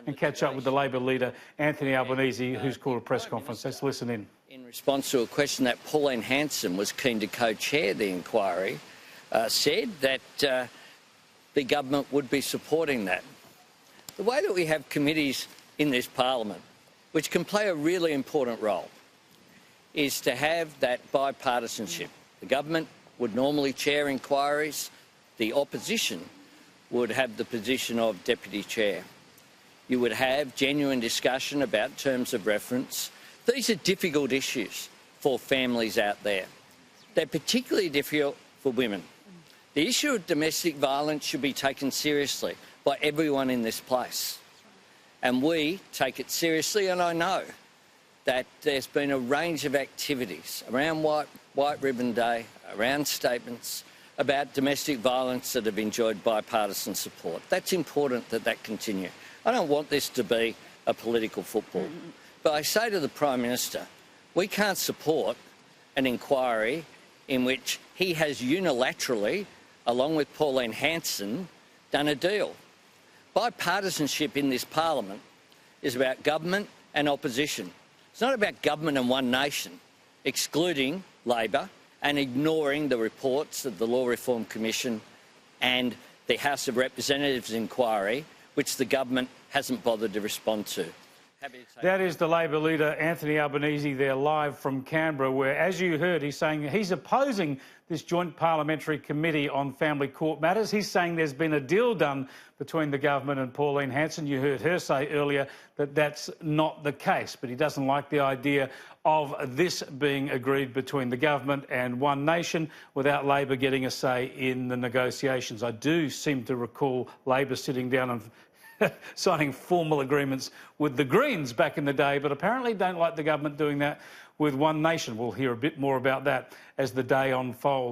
and catch up with the Labor leader, Anthony Albanese, who's called a press conference. Let's listen in. In response to a question that Pauline Hanson was keen to co-chair the inquiry, said that the government would be supporting that. The way that we have committees in this parliament, which can play a really important role, is to have that bipartisanship. The government would normally chair inquiries. The opposition would have the position of deputy chair. You would have genuine discussion about terms of reference. These are difficult issues for families out there. They're particularly difficult for women. The issue of domestic violence should be taken seriously by everyone in this place. And we take it seriously, and I know that there's been a range of activities around White Ribbon Day, around statements about domestic violence that have enjoyed bipartisan support. That's important that that continue. I don't want this to be a political football. But I say to the Prime Minister, we can't support an inquiry in which he has unilaterally, along with Pauline Hanson, done a deal. Bipartisanship in this parliament is about government and opposition. It's not about government and one nation, excluding Labor and ignoring the reports of the Law Reform Commission and the House of Representatives inquiry, which the government hasn't bothered to respond to. That is the Labor leader, Anthony Albanese, there live from Canberra, where, as you heard, he's saying he's opposing this joint parliamentary committee on family court matters. He's saying there's been a deal done between the government and Pauline Hanson. You heard her say earlier that that's not the case, but he doesn't like the idea of this being agreed between the government and One Nation without Labor getting a say in the negotiations. I do seem to recall Labor sitting down and signing formal agreements with the Greens back in the day, but apparently don't like the government doing that with One Nation. We'll hear a bit more about that as the day unfolds.